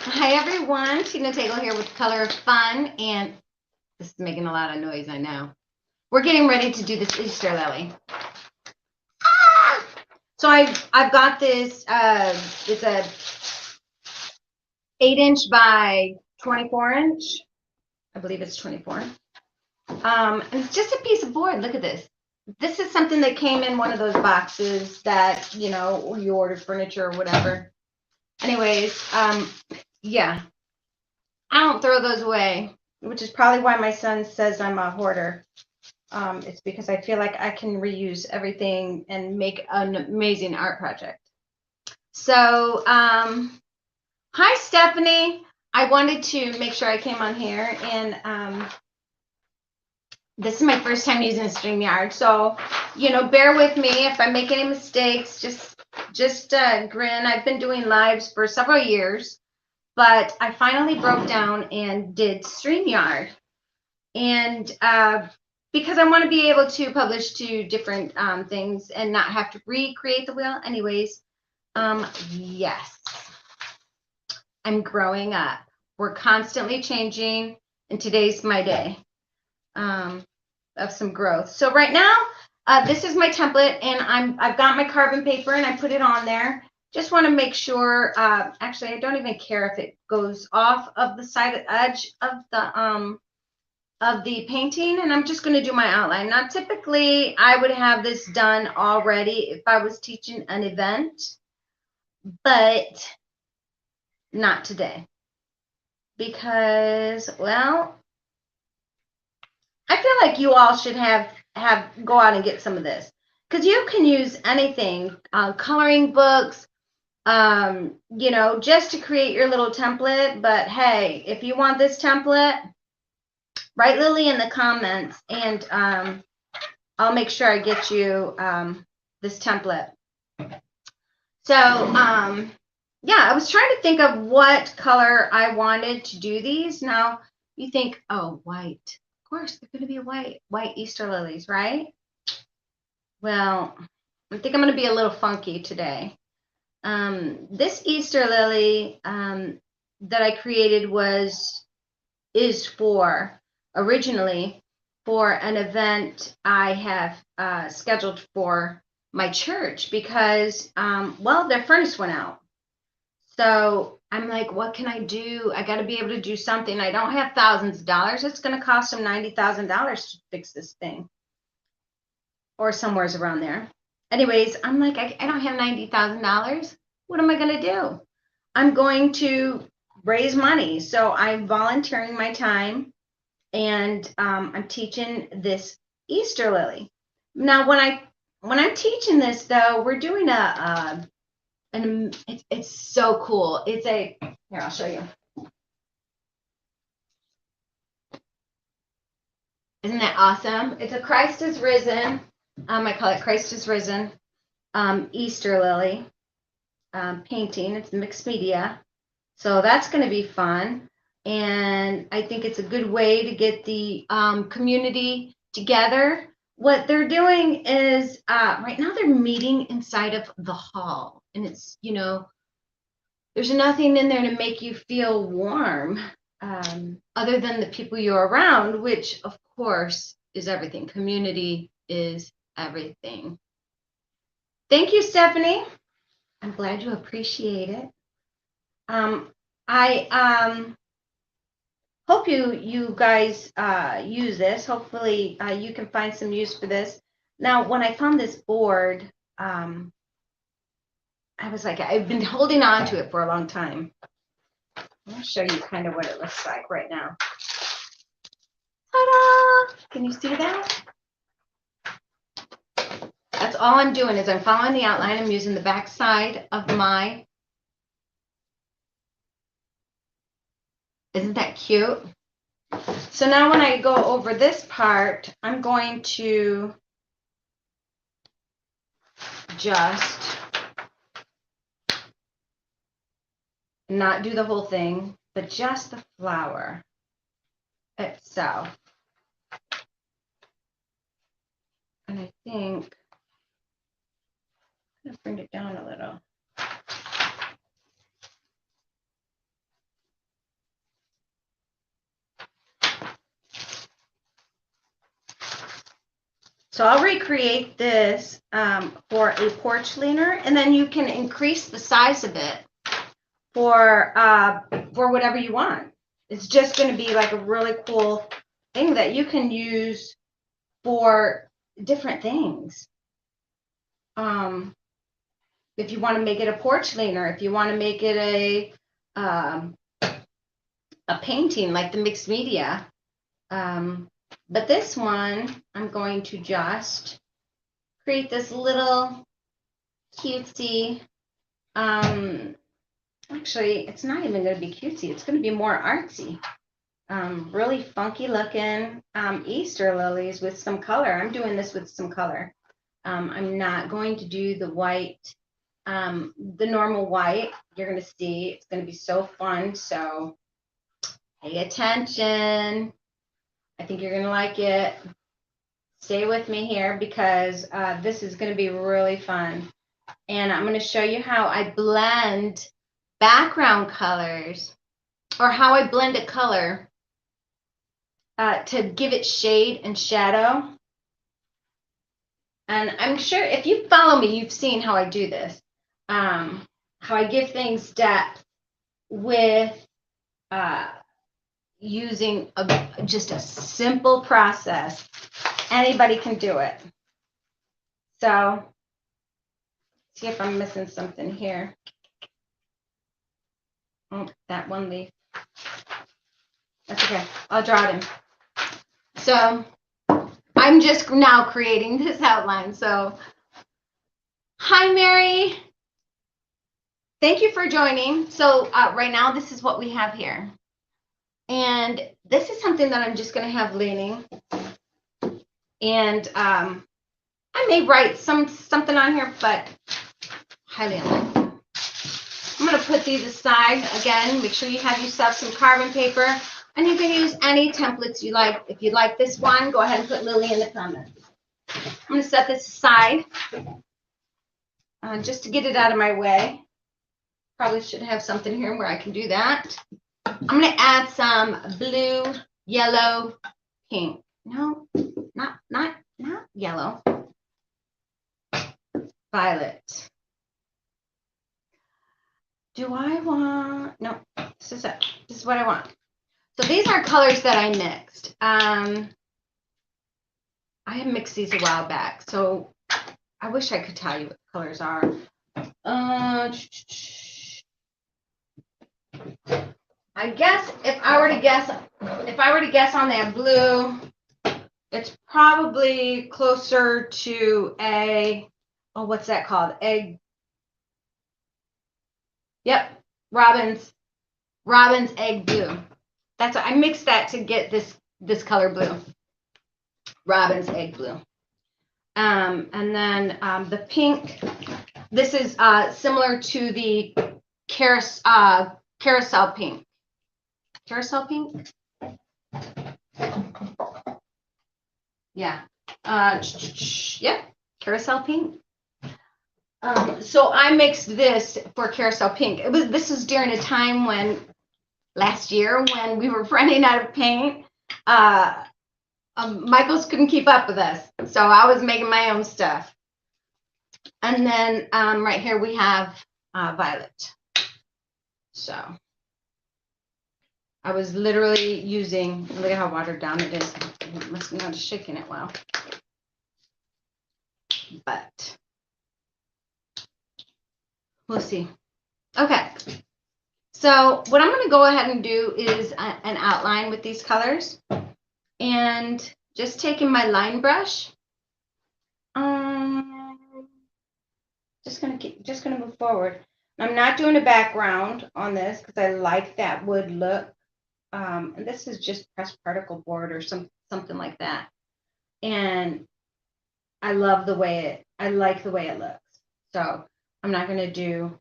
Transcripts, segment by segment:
Hi everyone, Tina Tagle here with Color of Fun, and this is making a lot of noise, I know. We're getting ready to do this Easter lily. So I've got this, it's a 8-inch by 24-inch. I believe it's 24. And it's just a piece of board. Look at this. This is something that came in one of those boxes that, you ordered furniture or whatever. Anyways, yeah. I don't throw those away, which is probably why my son says I'm a hoarder. It's because I feel like I can reuse everything and make an amazing art project. So, hi Stephanie. I wanted to make sure I came on here, and this is my first time using StreamYard. So, bear with me if I make any mistakes. Just grin. I've been doing lives for several years. But I finally broke down and did StreamYard. And because I want to be able to publish to different things and not have to recreate the wheel. Anyways, yes, I'm growing up. We're constantly changing, and today's my day of some growth. So right now, this is my template, and I've got my carbon paper, and I put it on there. Just want to make sure, actually, I don't even care if it goes off of the side edge of the painting, and I'm just going to do my outline. Now, typically, I would have this done already if I was teaching an event, but not today because, well, I feel like you all should have go out and get some of this because you can use anything, coloring books, just to create your little template. But hey, if you want this template, write Lily in the comments, and I'll make sure I get you this template. So, yeah, I was trying to think of what color I wanted to do these. Now, you think, oh, white. Of course, they're going to be white Easter lilies, right? Well, I think I'm going to be a little funky today. This Easter lily that I created is originally for an event I have scheduled for my church because, well, their furnace went out. So I'm like, what can I do? I got to be able to do something. I don't have thousands of dollars. It's going to cost them $90,000 to fix this thing, or somewhere's around there. Anyways, I'm like, I don't have $90,000. What am I going to do? I'm going to raise money. So I'm volunteering my time, and I'm teaching this Easter lily. Now, when I'm teaching this, though, we're doing and it's so cool. Here, I'll show you. Isn't that awesome? It's a Christ is Risen. I call it Christ is Risen Easter lily painting. It's mixed media. So that's going to be fun. And I think it's a good way to get the community together. What they're doing is right now they're meeting inside of the hall. And it's, there's nothing in there to make you feel warm other than the people you're around, which, of course, is everything. Community is everything. Thank you, Stephanie. I'm glad you appreciate it. I hope you guys use this. Hopefully, you can find some use for this. Now, when I found this board, I was like, I've been holding on to it for a long time. I'll show you kind of what it looks like right now. Ta-da! Can you see that? That's all I'm doing is I'm following the outline. I'm using the back side of my. Isn't that cute? So now when I go over this part, I'm going to just not do the whole thing, but just the flower itself. And I think I'm going to bring it down a little. So I'll recreate this for a porch leaner, and then you can increase the size of it for whatever you want. It's just going to be like a really cool thing that you can use for different things. If you want to make it a porch leaner, if you want to make it a painting like the mixed media. But this one, I'm going to just create this little cutesy, actually, it's not even going to be cutesy. It's going to be more artsy. Really funky looking Easter lilies with some color. I'm doing this with some color. I'm not going to do the white, the normal white. You're going to see it's going to be so fun. So pay attention. I think you're going to like it. Stay with me here because this is going to be really fun. And I'm going to show you how I blend background colors, or how I blend a color to give it shade and shadow. And I'm sure if you follow me, you've seen how I do this. How I give things depth with using just a simple process. Anybody can do it. So, see if I'm missing something here. Oh, that one leaf. That's okay. I'll draw it in. So, I'm just now creating this outline. So, hi, Mary. Thank you for joining. So, right now, this is what we have here. And this is something that I'm just going to have leaning. And I may write something on here, but highly unlikely. I'm going to put these aside again. Make sure you have yourself some carbon paper. And you can use any templates you like. If you like this one, go ahead and put Lily in the comments. I'm going to set this aside just to get it out of my way. Probably should have something here where I can do that. I'm going to add some blue, yellow, pink. No, not yellow. Violet. Do I want, no, this is it. This is what I want. So these are colors that I mixed. I had mixed these a while back, so I wish I could tell you what the colors are. I guess if I were to guess on that blue, it's probably closer to a, oh, what's that called? Yep, Robin's egg blue. That's what I mixed that to get this color blue. Robin's egg blue. And then the pink. This is similar to the carousel pink. Carousel pink? Yeah. Yep. Carousel pink. So I mixed this for carousel pink. This was during a time when last year when we were running out of paint. Michaels couldn't keep up with us, so I was making my own stuff. And then right here we have violet. So I was literally using, look at how watered down it is. It must be not shaking it well. But we'll see. Okay. So what I'm going to go ahead and do is an outline with these colors. And just taking my line brush. Just gonna move forward. I'm not doing a background on this because I like that wood look. And this is just pressed particle board or something like that. And I love the way I like the way it looks. So I'm not going to do,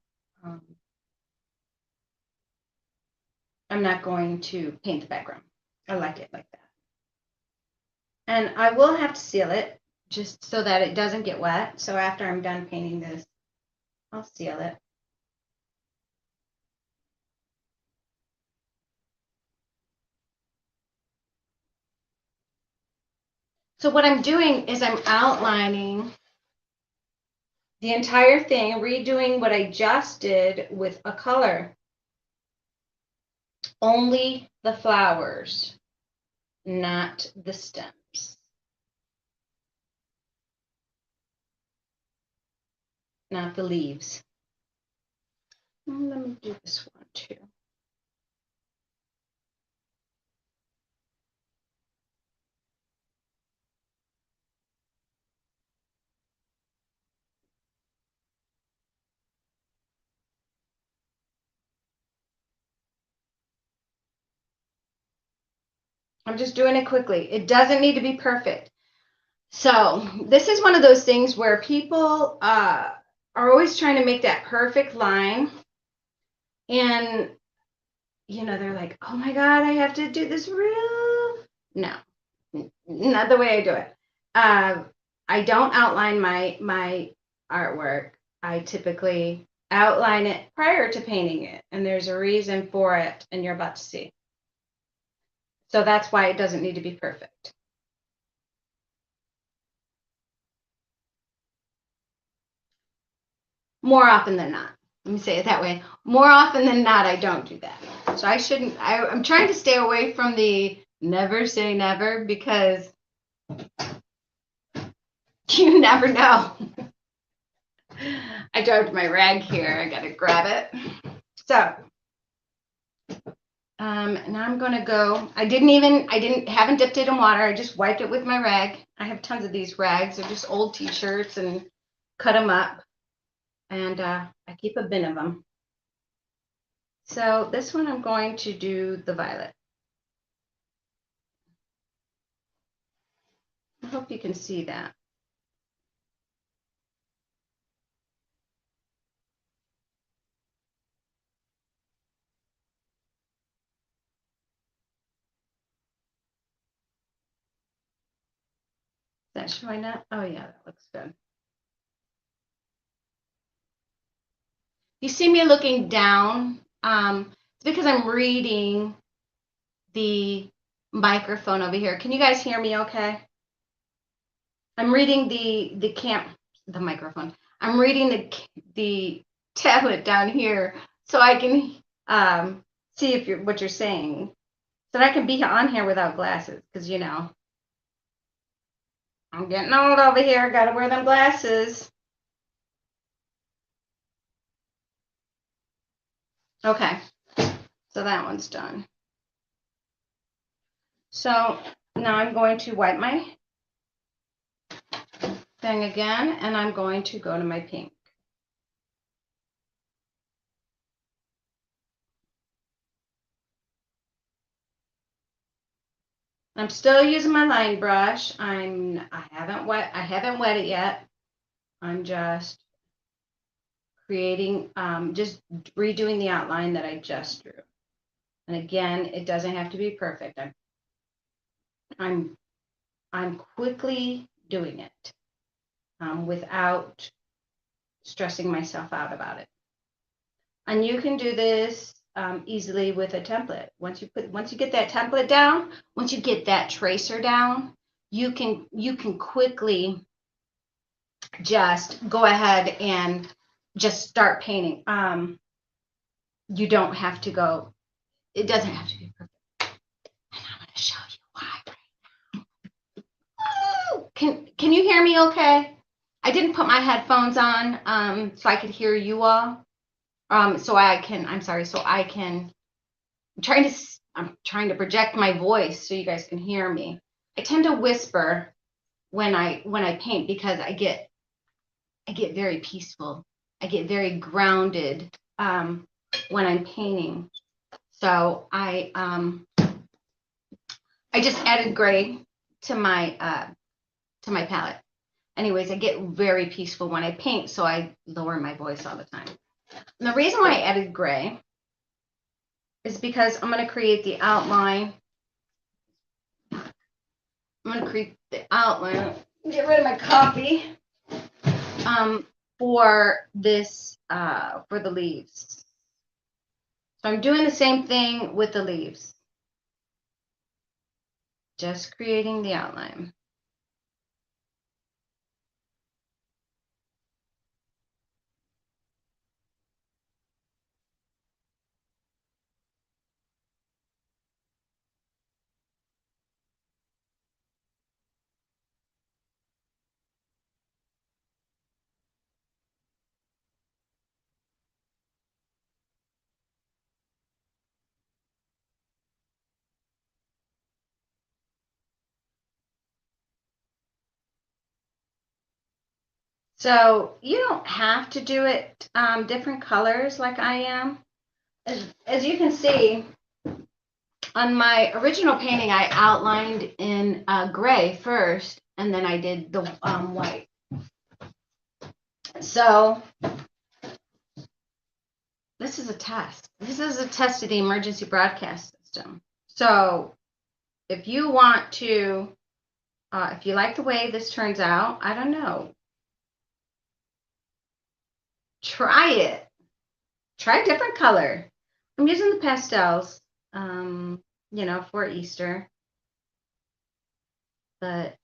I'm not going to paint the background. I like it like that. And I will have to seal it just so that it doesn't get wet. So after I'm done painting this, I'll seal it. So what I'm doing is I'm outlining the entire thing, redoing what I just did with a color. Only the flowers, not the stems, not the leaves. Let me do this one too. I'm just doing it quickly. It doesn't need to be perfect. So this is one of those things where people are always trying to make that perfect line. And, you know, they're like, oh my God, I have to do this real. No, not the way I do it. I don't outline my artwork. I typically outline it prior to painting it. And there's a reason for it, and you're about to see. So that's why it doesn't need to be perfect. More often than not. Let me say it that way. More often than not, I don't do that. So I shouldn't, I'm trying to stay away from the never say never, because you never know. I dropped my rag here. I gotta grab it. So, now I'm gonna go. Haven't dipped it in water. I just wiped it with my rag. I have tons of these rags. They're just old t-shirts, and cut them up. And I keep a bin of them. So this one I'm going to do the violet. I hope you can see that. Is that showing up? Oh yeah, that looks good. You see me looking down, it's because I'm reading the microphone over here. Can you guys hear me okay? I'm reading the microphone. I'm reading the tablet down here, so I can see if what you're saying. So that I can be on here without glasses, because you know, I'm getting old over here. Got to wear them glasses. Okay, so that one's done. So now I'm going to wipe my thing again, and I'm going to go to my pink. I'm still using my line brush. I haven't wet it yet. I'm just creating, just redoing the outline that I just drew. And again, it doesn't have to be perfect. I'm quickly doing it without stressing myself out about it. And you can do this easily with a template. Once you get that template down, once you get that tracer down, you can quickly just go ahead and just start painting. You don't have to go. It doesn't have to be perfect. And I'm going to show you why right now. Can you hear me okay? I didn't put my headphones on so I could hear you all. I'm trying to project my voice so you guys can hear me. I tend to whisper when I paint, because I get very peaceful. I get very grounded when I'm painting. So I just added gray to my palette. Anyways, I get very peaceful when I paint, so I lower my voice all the time. And the reason why I added gray is because I'm going to create the outline. I'm going to create the outline. Get rid of my copy for this for the leaves. So I'm doing the same thing with the leaves. Just creating the outline. So you don't have to do it different colors like I am. As you can see, on my original painting, I outlined in gray first, and then I did the white. So this is a test. This is a test of the emergency broadcast system. So if you want to, if you like the way this turns out, I don't know, try it. Try a different color. I'm using the pastels, for Easter. But,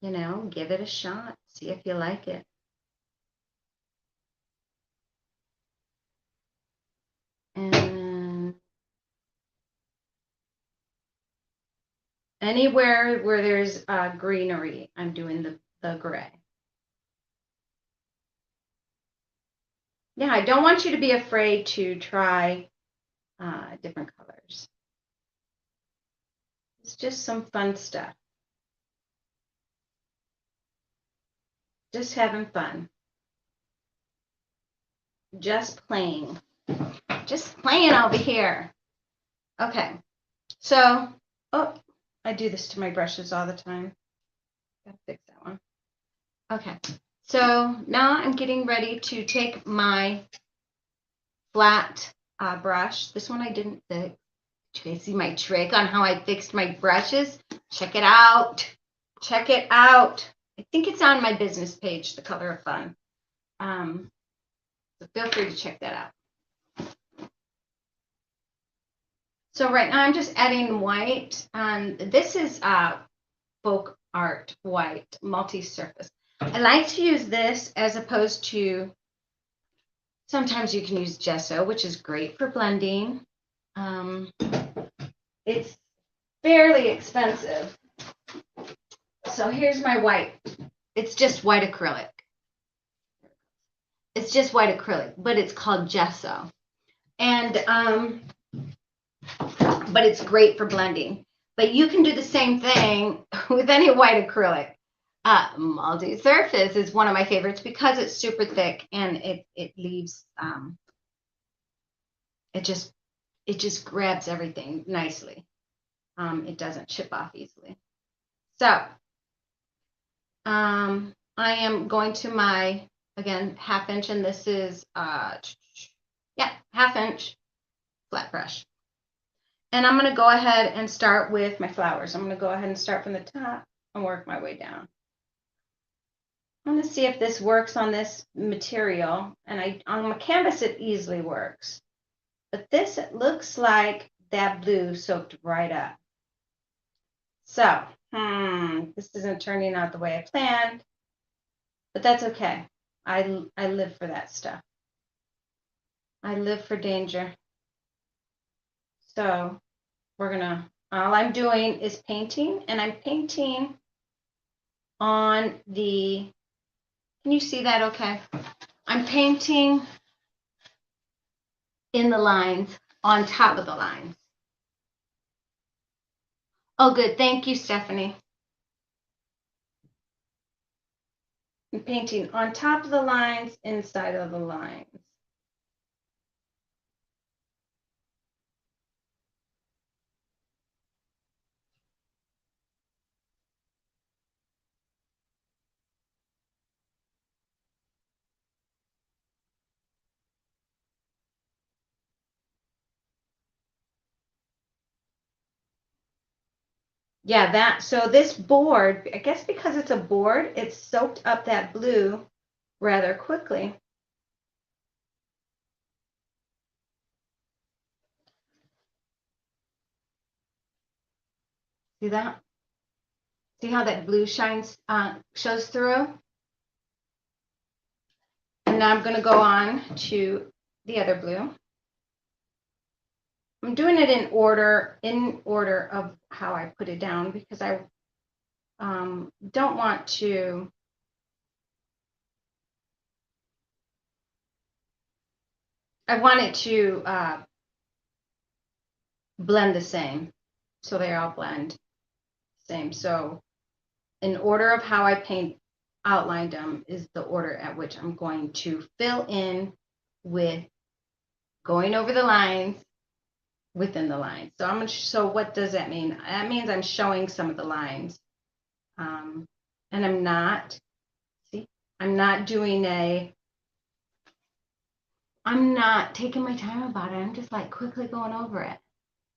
give it a shot. See if you like it. And anywhere where there's greenery, I'm doing the gray. Yeah, I don't want you to be afraid to try different colors. It's just some fun stuff. Just having fun. Just playing. Just playing over here. Okay. So, I do this to my brushes all the time. Gotta fix that one. Okay. So now I'm getting ready to take my flat brush. This one I didn't fix. You guys see my trick on how I fixed my brushes? Check it out. Check it out. I think it's on my business page, The Color of Fun. So feel free to check that out. So right now I'm just adding white. This is folk art white, multi-surface. I like to use this as opposed to, sometimes you can use gesso, which is great for blending. It's fairly expensive. So here's my white. It's just white acrylic. It's just white acrylic, but it's called gesso. And, but it's great for blending. But you can do the same thing with any white acrylic. Multi-surface is one of my favorites because it's super thick and it leaves, it just grabs everything nicely. It doesn't chip off easily. So I am going to my, again, 1/2 inch, and this is, 1/2 inch flat brush. And I'm going to go ahead and start with my flowers. I'm going to go ahead and start from the top and work my way down. I'm going to see if this works on this material. And on my canvas, it easily works. But this, it looks like that blue soaked right up. So, this isn't turning out the way I planned, but that's okay. I live for that stuff. I live for danger. So all I'm doing is painting, and I'm painting on the, can you see that okay? I'm painting in the lines, on top of the lines. Oh, good. Thank you, Stephanie. I'm painting on top of the lines, inside of the lines. Yeah, so this board, I guess because it's a board, it's soaked up that blue rather quickly. See that? See how that blue shines, shows through? And now I'm going to go on to the other blue. I'm doing it in order of how I put it down because I don't want to I want it to blend the same, so they all blend the same. So in order of how I outlined them is the order at which I'm going to fill in with going over the lines within the lines. So so what does that mean? That means I'm showing some of the lines. And I'm not I'm not taking my time about it. I'm just like quickly going over it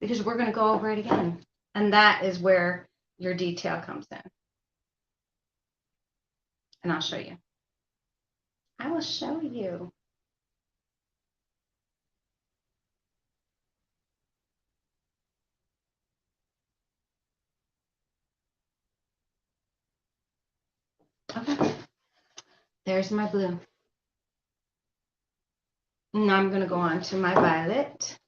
because we're going to go over it again. And that is where your detail comes in. And I'll show you. I will show you. Okay. There's my blue. Now I'm going to go on to my violet.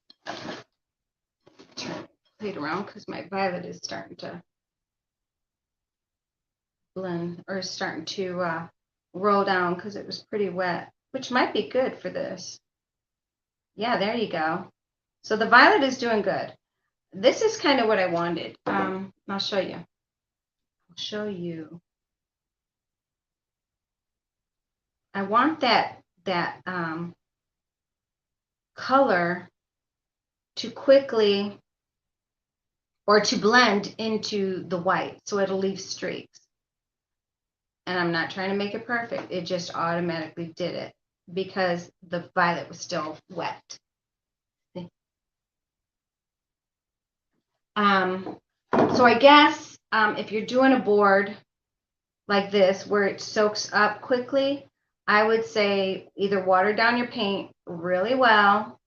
Turn it around because my violet is starting to blend or starting to roll down because it was pretty wet, which might be good for this. Yeah, there you go. So the violet is doing good. This is kind of what I wanted. I'll show you. I'll show you. I want that color to quickly or to blend into the white so it'll leave streaks. And I'm not trying to make it perfect. It just automatically did it because the violet was still wet. So I guess if you're doing a board like this where it soaks up quickly, I would say either water down your paint really well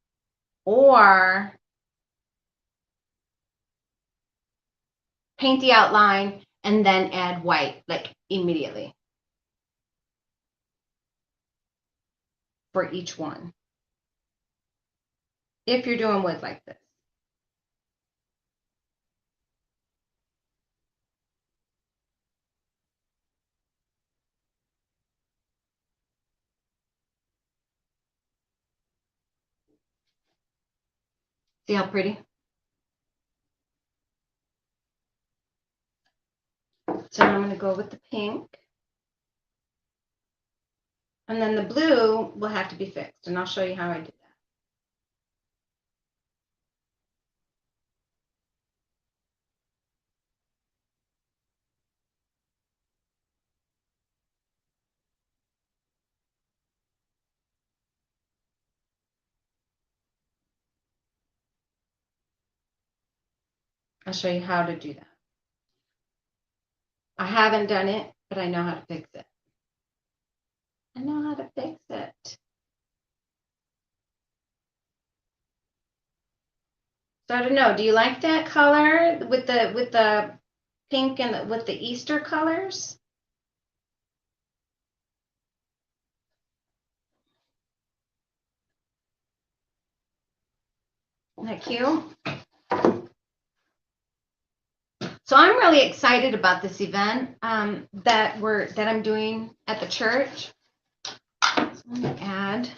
or paint the outline and then add white like immediately for each one. If you're doing wood like this. See how pretty? So now I'm going to go with the pink. And then the blue will have to be fixed. And I'll show you how I did that. I'll show you how to do that. I haven't done it, but I know how to fix it. I know how to fix it. So I don't know. Do you like that color with the pink and with the Easter colors? Isn't that cute? So I'm really excited about this event that I'm doing at the church. So I'm going to add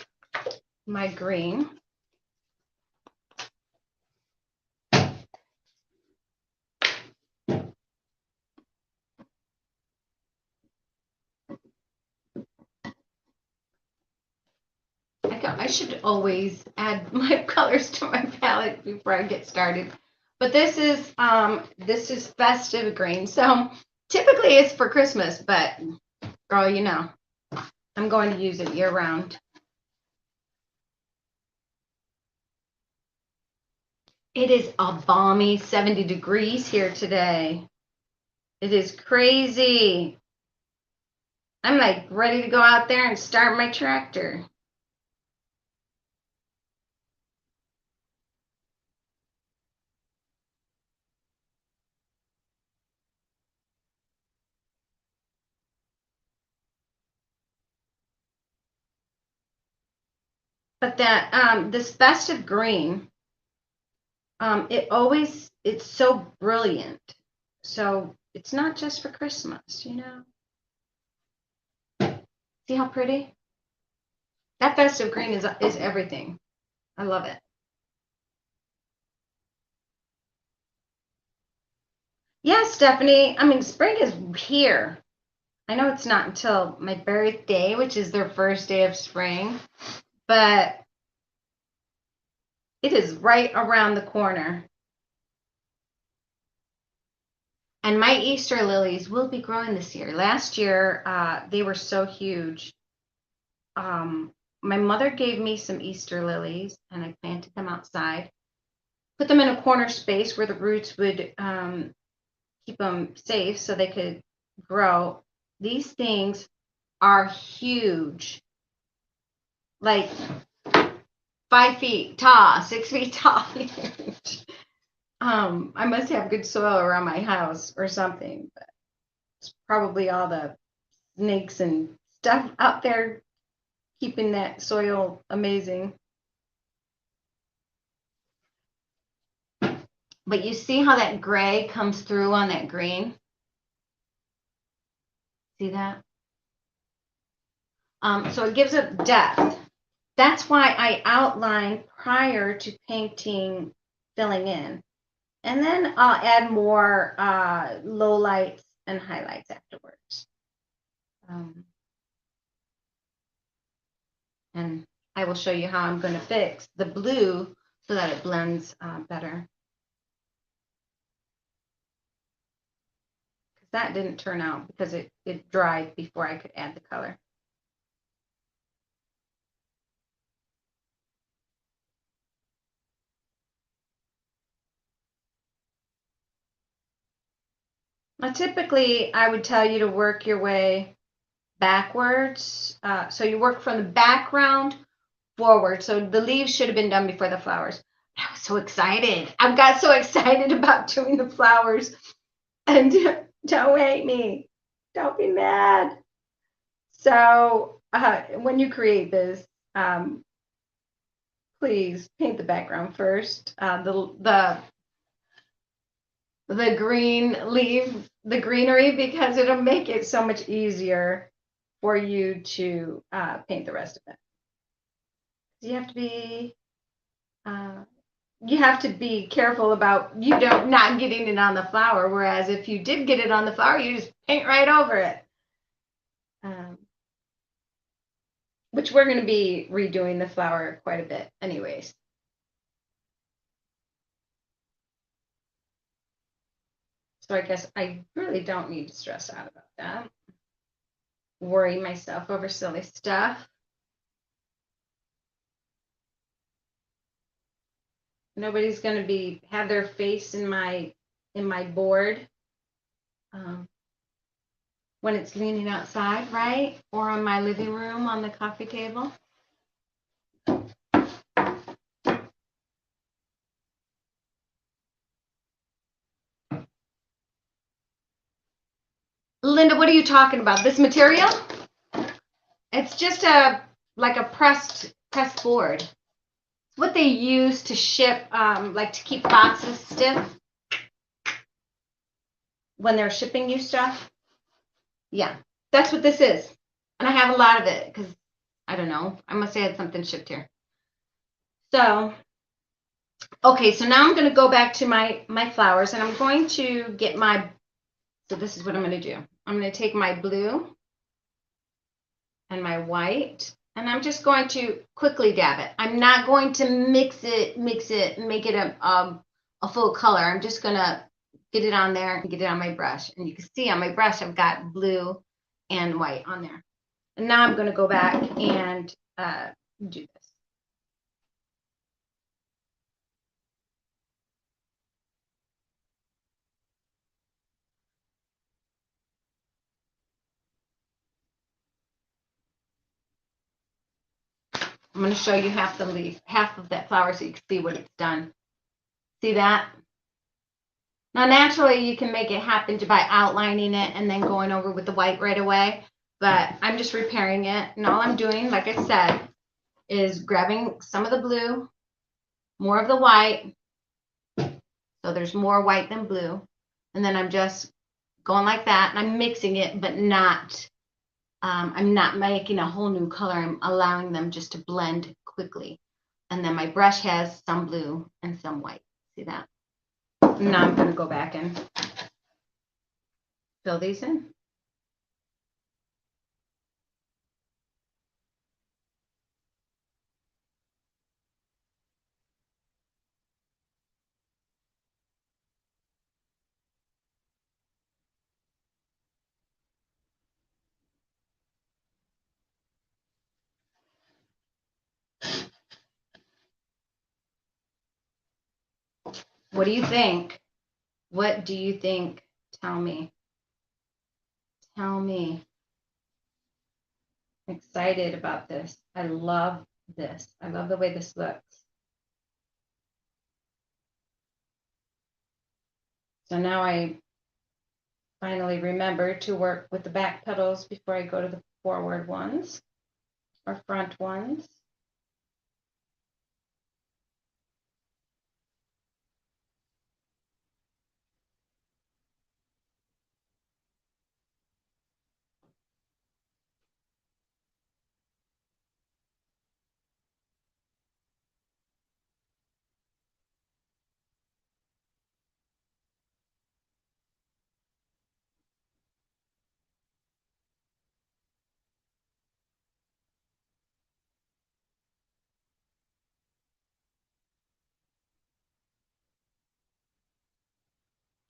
my green. I should always add my colors to my palette before I get started. But this is festive green. So typically it's for Christmas, but girl, you know, I'm going to use it year round. It is a balmy 70 degrees here today. It is crazy. I'm like ready to go out there and start my tractor. But that this festive green, it's so brilliant. So it's not just for Christmas, you know. See how pretty? That festive green is everything. I love it. Yeah, Stephanie, I mean, spring is here. I know it's not until my birthday, which is their first day of spring, but it is right around the corner. And my Easter lilies will be growing this year. Last year, they were so huge. My mother gave me some Easter lilies, and I planted them outside. Put them in a corner space where the roots would keep them safe so they could grow. These things are huge, like 5 feet tall, 6 feet tall. I must have good soil around my house or something, but it's probably all the snakes and stuff out there keeping that soil amazing. But you see how that gray comes through on that green? See that? So it gives it depth. That's why I outline prior to painting, filling in. And then I'll add more low lights and highlights afterwards. And I will show you how I'm going to fix the blue so that it blends better. Because that didn't turn out because it dried before I could add the color. Now, typically, I would tell you to work your way backwards. So you work from the background forward. So the leaves should have been done before the flowers. I was so excited. I got so excited about doing the flowers. And don't hate me. Don't be mad. So when you create this, please paint the background first. The green leave, the greenery, because it'll make it so much easier for you to paint the rest of it. You have to be careful about not getting it on the flower. Whereas if you did get it on the flower, you just paint right over it. Which we're going to be redoing the flower quite a bit, anyways. So I guess I really don't need to stress out about that. Worry myself over silly stuff. Nobody's going to have their face in my board when it's leaning outside, right? Or on my living room on the coffee table. Linda, what are you talking about? This material? It's just like a pressed board. It's what they use to ship, like to keep boxes stiff when they're shipping you stuff. Yeah, that's what this is. And I have a lot of it because, I don't know, I must have had something shipped here. So, okay, so now I'm going to go back to my flowers, and I'm going to get so this is what I'm going to do. I'm going to take my blue and my white, and I'm just going to quickly dab it. I'm not going to mix it, make it a full color. I'm just going to get it on there and get it on my brush. And you can see on my brush, I've got blue and white on there. And now I'm going to go back and do this. I'm going to show you half the leaf, half of that flower so you can see what it's done. See that? Now, naturally, you can make it happen by outlining it and then going over with the white right away. But I'm just repairing it. And all I'm doing, like I said, is grabbing some of the blue, more of the white. So there's more white than blue. And then I'm just going like that. And I'm mixing it, but I'm not making a whole new color. I'm allowing them just to blend quickly. And then my brush has some blue and some white. See that? Now I'm going to go back and fill these in. What do you think? What do you think? Tell me. Tell me. I'm excited about this. I love this. I love the way this looks. So now I finally remember to work with the back petals before I go to the forward ones or front ones.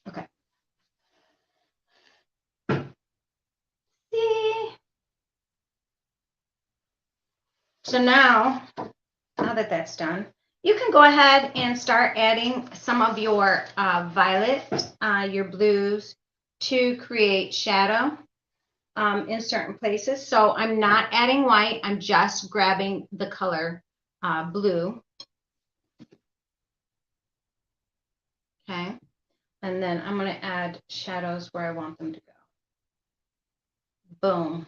Okay. See? So now that that's done, you can go ahead and start adding some of your violet, your blues to create shadow in certain places. So I'm not adding white. I'm just grabbing the color blue. Okay. And then I'm going to add shadows where I want them to go. Boom.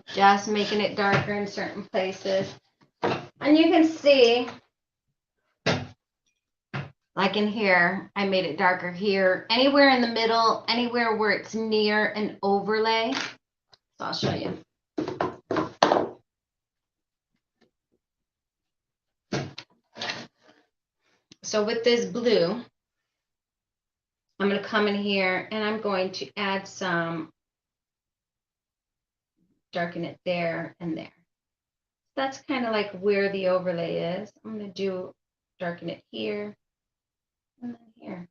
Just making it darker in certain places. And you can see, like in here, I made it darker here. Anywhere in the middle, anywhere where it's near an overlay. So I'll show you. So with this blue, I'm going to come in here and I'm going to add some, darken it there and there. That's kind of like where the overlay is. I'm going to darken it here and then here.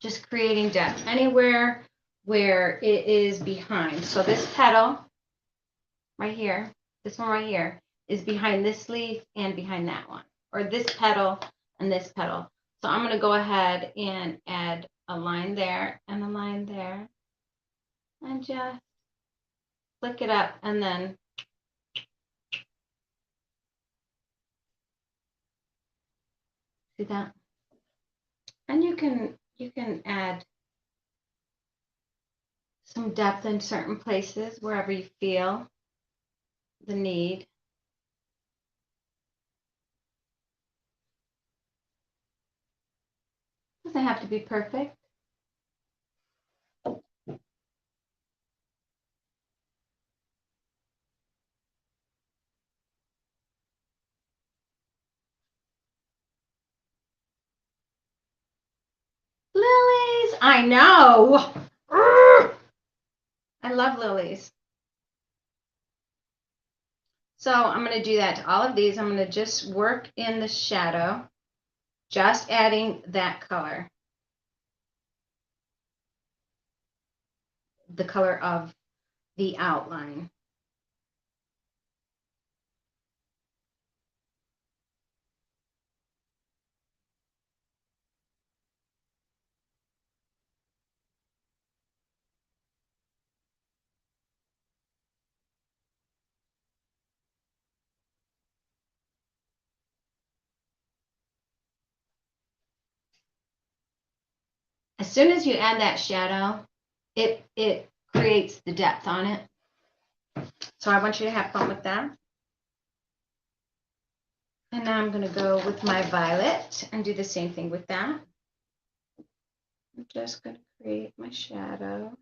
Just creating depth anywhere where it is behind. So this petal right here, this one right here, is behind this leaf and behind that one, or this petal and this petal. So I'm going to go ahead and add a line there and a line there and just flick it up and then see that? And you can add some depth in certain places wherever you feel the need. Doesn't have to be perfect. Lilies, I know. I love lilies. So I'm going to do that to all of these. I'm going to just work in the shadow, just adding that color, the color of the outline. As soon as you add that shadow, it creates the depth on it. So I want you to have fun with that. And now I'm going to go with my violet and do the same thing with that. I'm just going to create my shadow.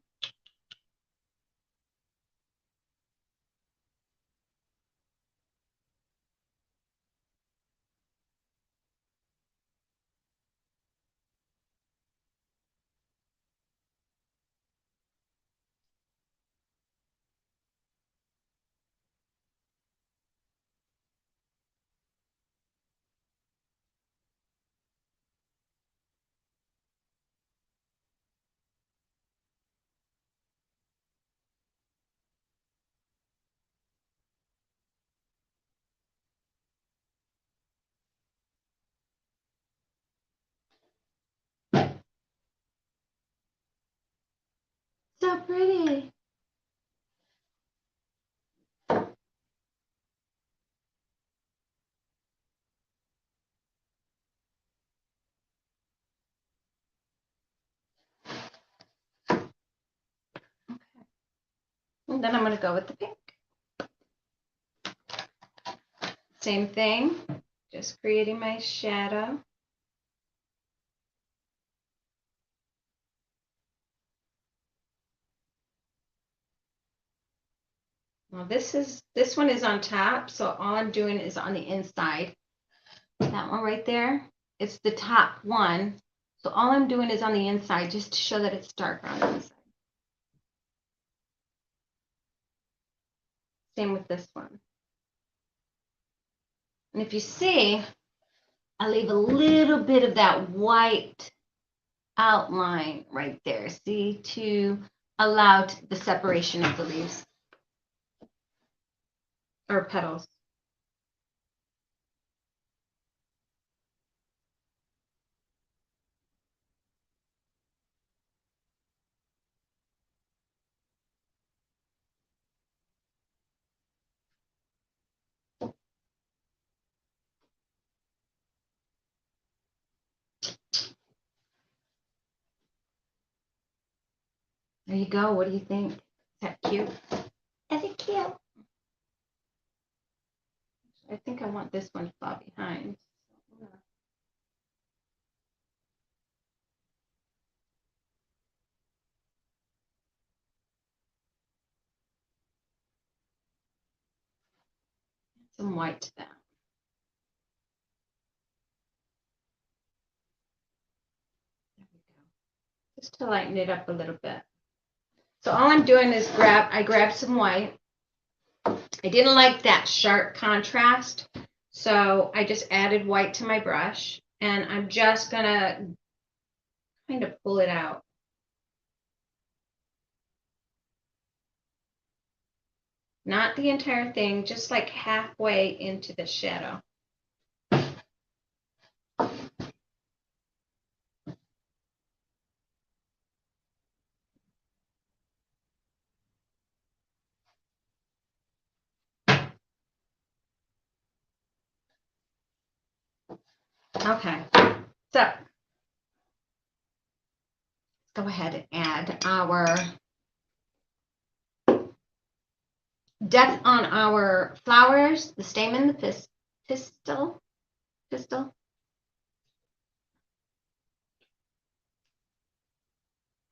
so pretty. And then I'm going to go with the pink. Same thing, just creating my shadow. Now this one is on top, so all I'm doing is on the inside. That one right there, it's the top one. So all I'm doing is on the inside just to show that it's darker on the inside. Same with this one. And if you see, I leave a little bit of that white outline right there, see, to allow the separation of the leaves or petals. There you go. What do you think? Is that cute? Is it cute? I think I want this one to fall behind. Some white to that. There we go. Just to lighten it up a little bit. So all I'm doing is I grabbed some white. I didn't like that sharp contrast, so I just added white to my brush, and I'm just gonna kind of pull it out. Not the entire thing, just like halfway into the shadow. Okay, so let's go ahead and add our depth on our flowers, the stamen, the pistil.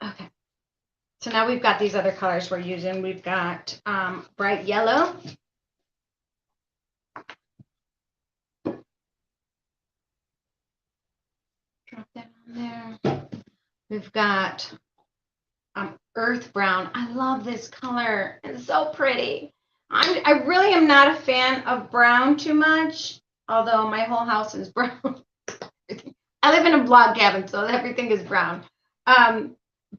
Okay, so now we've got these other colors we're using. We've got bright yellow. Drop that on there. We've got earth brown. I love this color. It's so pretty. I really am not a fan of brown too much, although my whole house is brown. I live in a log cabin, so everything is brown.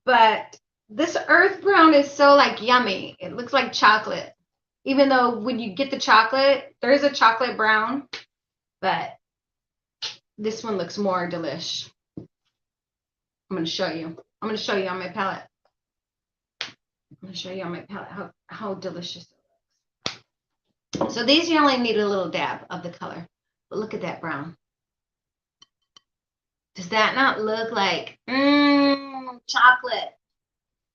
But this earth brown is so like yummy. It looks like chocolate. Even though when you get the chocolate, there is a chocolate brown, but this one looks more delish. I'm going to show you. I'm going to show you on my palette. I'm going to show you on my palette how delicious it looks. So these, you only need a little dab of the color. But look at that brown. Does that not look like chocolate?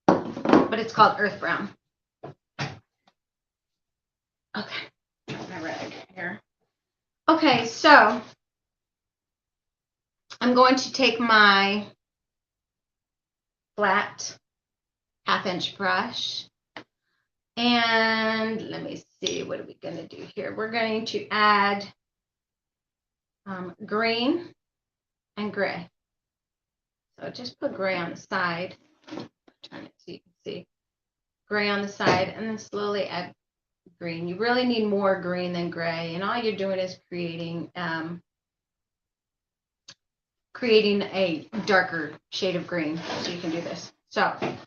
But it's called earth brown. Okay. My red here. Okay, so I'm going to take my flat 1/2-inch brush, and let me see, what are we going to do here? We're going to add green and gray. So just put gray on the side. Turn it so you can see. Gray on the side, and then slowly add green. You really need more green than gray, and all you're doing is creating a darker shade of green, so you can do this. So I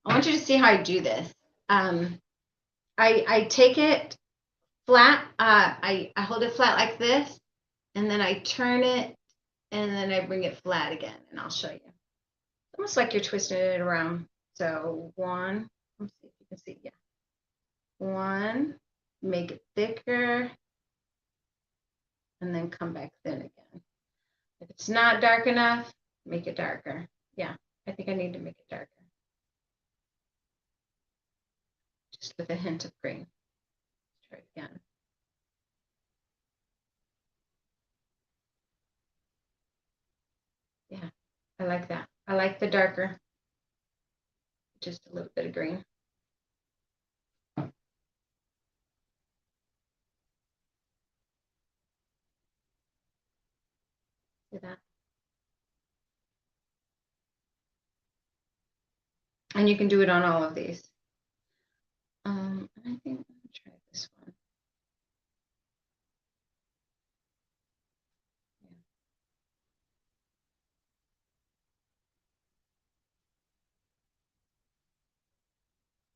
want you to see how I do this. I take it flat, I hold it flat like this, and then I turn it, and then I bring it flat again, and I'll show you. Almost like you're twisting it around. So one, let's see if you can see, yeah. One, make it thicker, and then come back thin again. If it's not dark enough, make it darker. Yeah, I think I need to make it darker. Just with a hint of green. Let's try it again. Yeah, I like that. I like the darker. Just a little bit of green. See that? And you can do it on all of these. I think I'm gonna try this one.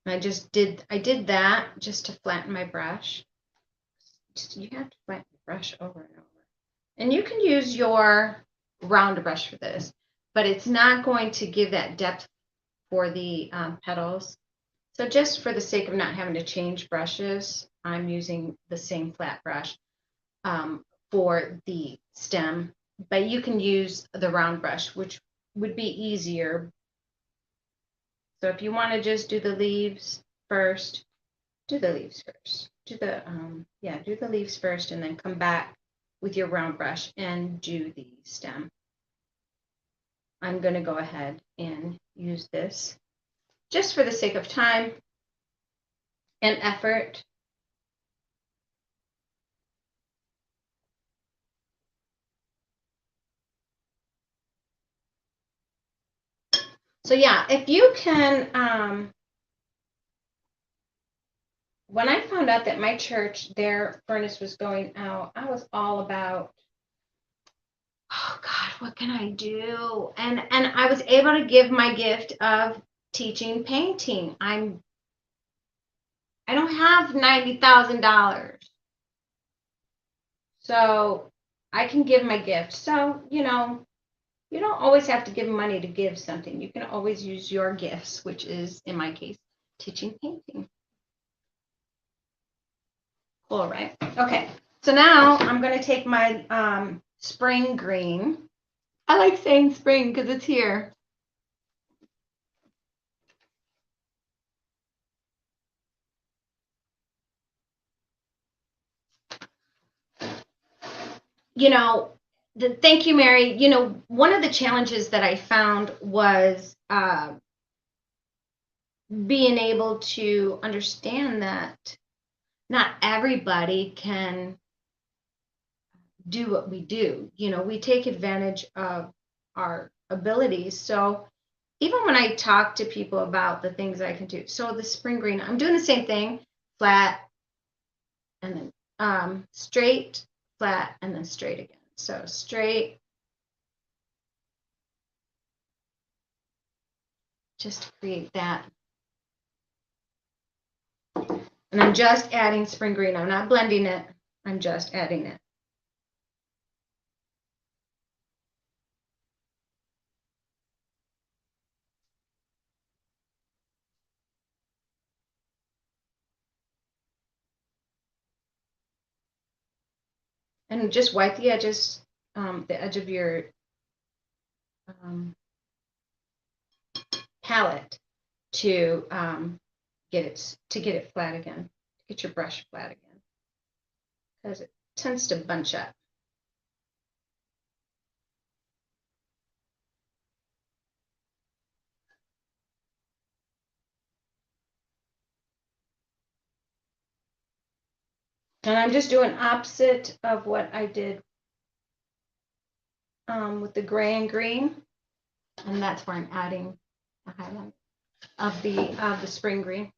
I did that just to flatten my brush. You have to flatten the brush over and over. And you can use your round brush for this, but it's not going to give that depth for the petals. So just for the sake of not having to change brushes, I'm using the same flat brush for the stem, but you can use the round brush, which would be easier. So if you want to just do the leaves first, do the leaves first. Do the leaves first, and then come back with your round brush and do the stem. I'm going to go ahead and use this just for the sake of time and effort. So yeah, if you can, when I found out that my church, their furnace was going out, I was all about, oh God, what can I do? And I was able to give my gift of teaching painting. I don't have $90,000. So I can give my gift. So, you don't always have to give money to give something. You can always use your gifts, which is, in my case, teaching painting. Cool, right? Okay. So now I'm going to take my spring green. I like saying spring because it's here. Thank you, Mary. One of the challenges that I found was being able to understand that not everybody can do what we do. We take advantage of our abilities. So even when I talk to people about the things I can do, so the spring green, I'm doing the same thing, flat, and then straight, flat, and then straight again. So straight, just to create that. And I'm just adding spring green. I'm not blending it. I'm just adding it. And just wipe the edges, the edge of your palette to get it flat again, get your brush flat again, because it tends to bunch up. And I'm just doing opposite of what I did with the gray and green, and that's where I'm adding a highlight of the spring green.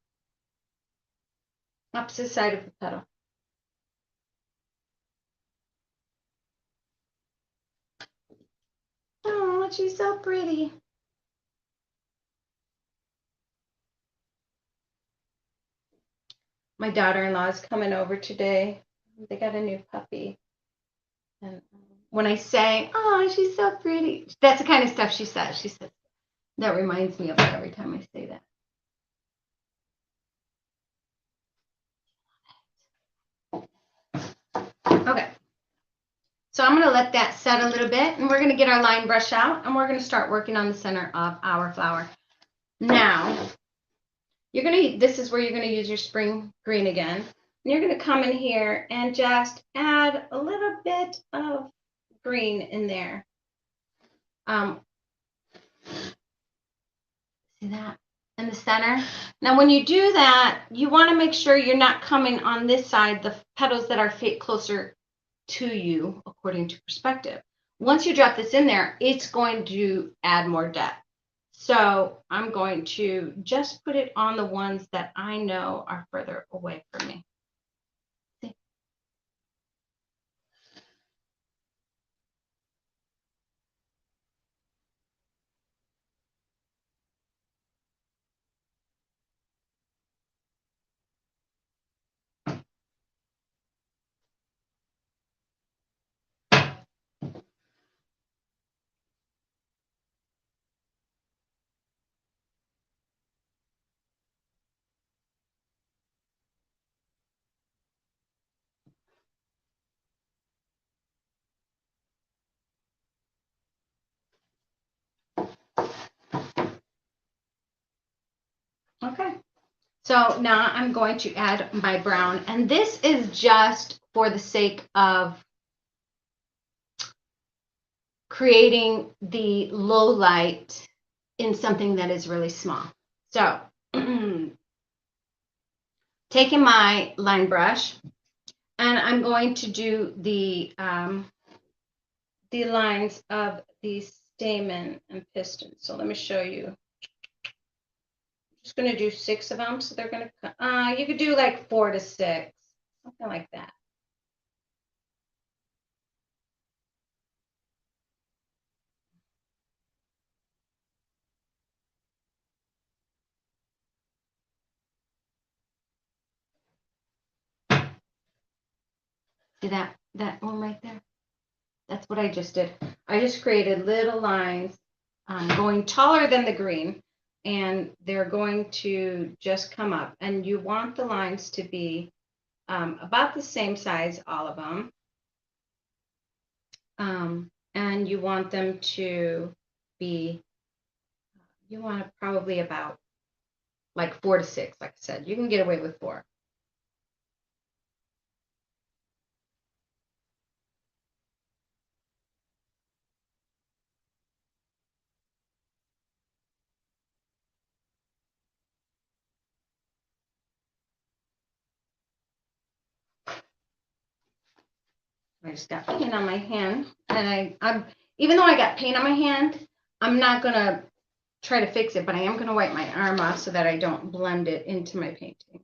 Opposite side of the petal. Oh, she's so pretty. My daughter-in-law is coming over today. They got a new puppy. And when I say, oh, she's so pretty, that's the kind of stuff she says. She says, That reminds me of it every time I say that. Okay. So I'm going to let that set a little bit, and we're going to get our line brush out, and we're going to start working on the center of our flower. Now, this is where you're going to use your spring green again. And you're going to come in here and just add a little bit of green in there. See that in the center? Now, when you do that, you want to make sure you're not coming on this side, the petals that are closer to you, according to perspective. Once you drop this in there, it's going to add more depth. So I'm going to just put it on the ones that I know are further away from me. See? Okay. So now I'm going to add my brown, and this is just for the sake of creating the low light in something that is really small. So taking my line brush, and I'm going to do the lines of the stamen and piston. So let me show you. I'm just going to do 6 of them. So they're going to, you could do like 4 to 6, something like that. See that one right there? That's what I just did. I just created little lines going taller than the green, and they're going to just come up. And you want the lines to be about the same size, all of them. And you want them to be, you want it probably about like 4 to 6, like I said. You can get away with 4. I just got paint on my hand, and I'm even though I got paint on my hand, I'm not gonna try to fix it, but I am gonna wipe my arm off so that I don't blend it into my painting.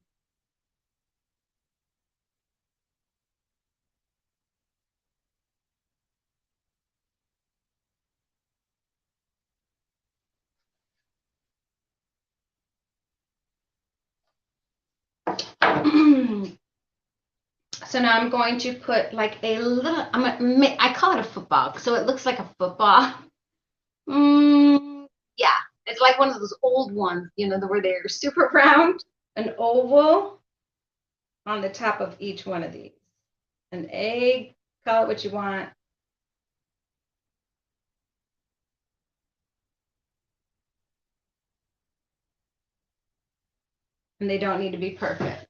So now I'm going to put like a little, I call it a football, so it looks like a football. Yeah, it's like one of those old ones, where they're super round, an oval on the top of each one of these. An egg, call it what you want. And they don't need to be perfect.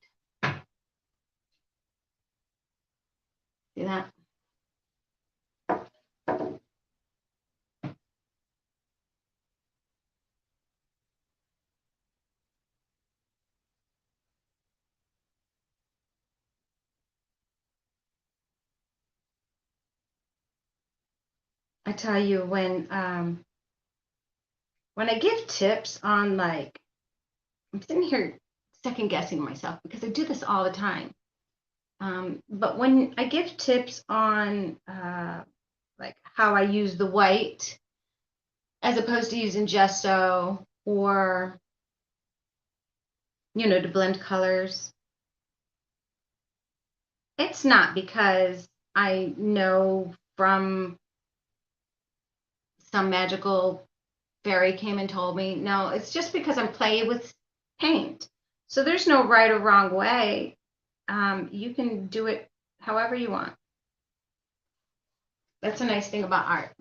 See that? I tell you, when I give tips on, like, I'm sitting here second guessing myself because I do this all the time. But when I give tips on like how I use the white as opposed to using gesso, or to blend colors, it's not because I know from some magical fairy came and told me. No, it's just because I'm playing with paint. So there's no right or wrong way. You can do it however you want. That's a nice thing about art.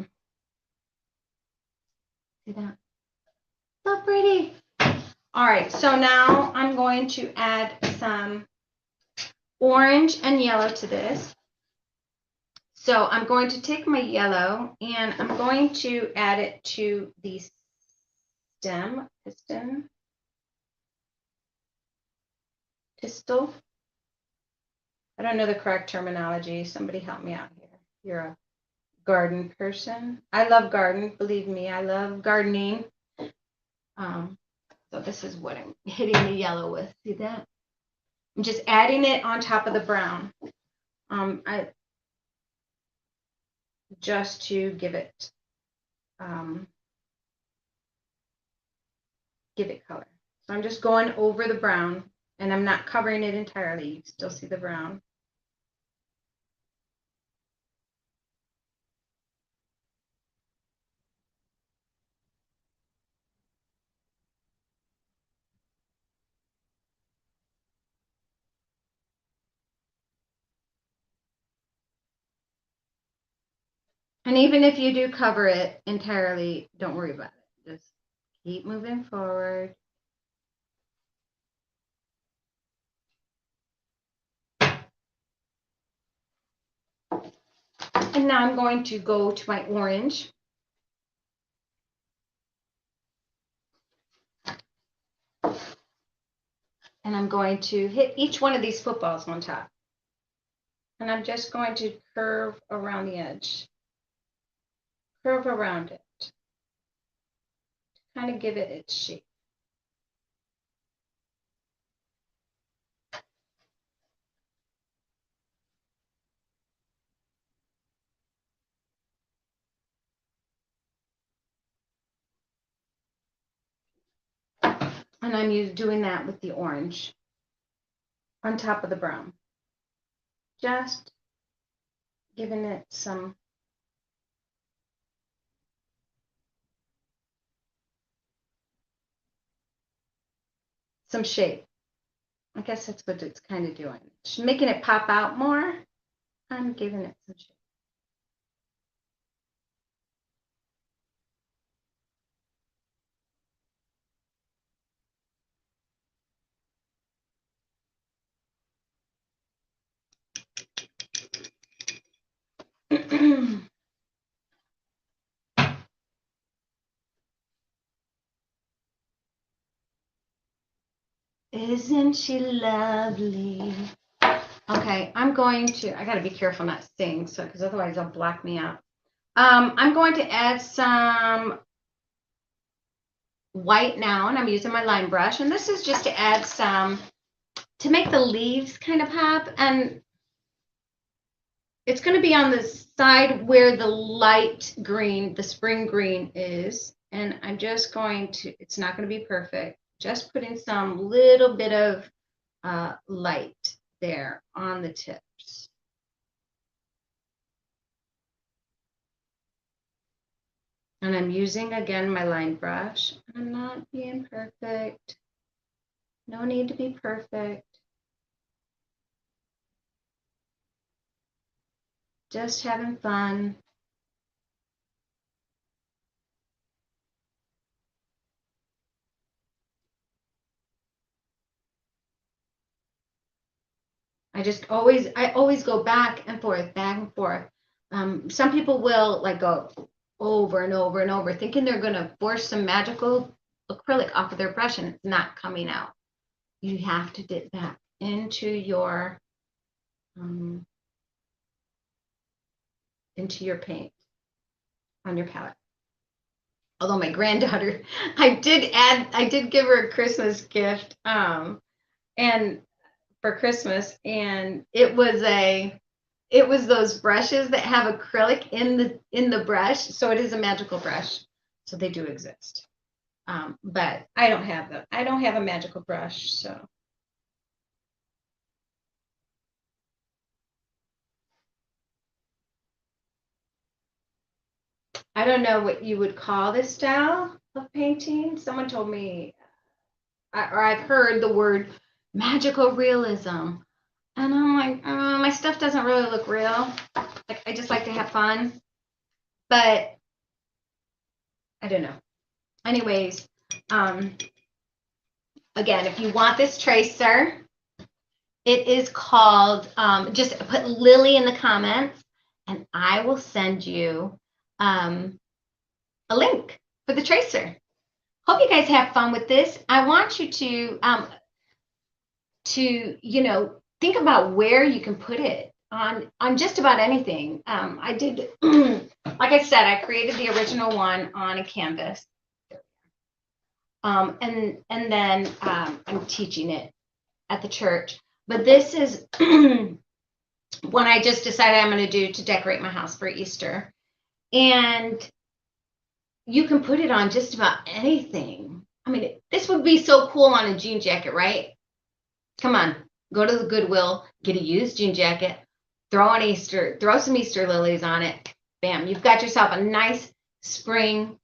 See that? So pretty. All right, so now I'm going to add some orange and yellow to this. So I'm going to take my yellow and I'm going to add it to the pistil. I don't know the correct terminology. Somebody help me out here. You're a garden person. I love garden. Believe me, I love gardening. So this is what I'm hitting the yellow with. See that? I'm just adding it on top of the brown. Just to give it color. So I'm just going over the brown and I'm not covering it entirely. You can still see the brown. And even if you do cover it entirely, don't worry about it. Just keep moving forward. And now I'm going to go to my orange. And I'm going to hit each one of these footballs on top. And I'm just going to curve around the edge. Curve around it. Kind of give it its shape. And I'm doing that with the orange on top of the brown. Just giving it some shape. I guess that's what it's kind of doing. Just making it pop out more. I'm giving it some shape. Isn't she lovely? Okay, I got to be careful not to sing, because otherwise they'll block me out. I'm going to add some white now, and I'm using my line brush, and this is just to add to make the leaves kind of pop, and it's going to be on the side where the light green, the spring green is, and I'm just going to, it's not going to be perfect, just putting some little bit of light there on the tips. And I'm using, again, my line brush. I'm not being perfect. No need to be perfect. Just having fun. I always go back and forth, back and forth. Some people will like go over and over and over, thinking they're going to force some magical acrylic off of their brush, and it's not coming out. You have to dip back into your paint on your palette. Although my granddaughter, I did give her a Christmas gift, and for Christmas, and it was those brushes that have acrylic in the brush, so it is a magical brush. So they do exist. But I don't have them. I don't have a magical brush, so. I don't know what you would call this style of painting. Someone told me, or I've heard the word magical realism. And I'm like, my stuff doesn't really look real. Like, I just like to have fun. But I don't know. Anyways, again, if you want this tracer, it is called, just put Lily in the comments and I will send you a link for the tracer. Hope you guys have fun with this. I want you to, you know, think about where you can put it on just about anything. I did, like I said, I created the original one on a canvas. And then I'm teaching it at the church. But this is what I just decided I'm going to do to decorate my house for Easter. And you can put it on just about anything. I mean, this would be so cool on a jean jacket, right? Come on, go to the Goodwill, get a used jean jacket, throw some Easter lilies on it. Bam, you've got yourself a nice spring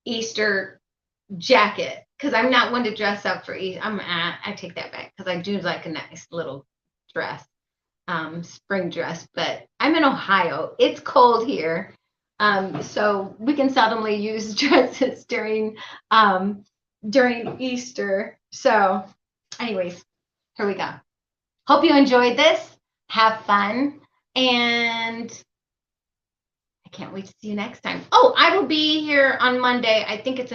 Easter jacket. Because I'm not one to dress up for Easter. I take that back because I do like a nice little dress, spring dress. But I'm in Ohio. It's cold here. So we can seldomly use dresses during Easter. So anyways, here we go. Hope you enjoyed this. Have fun. And I can't wait to see you next time. Oh, I will be here on Monday. I think it's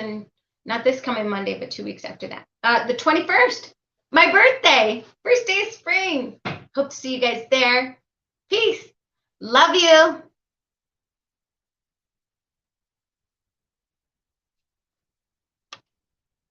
not this coming Monday, but 2 weeks after that. The 21st, my birthday, first day of spring. Hope to see you guys there. Peace. Love you.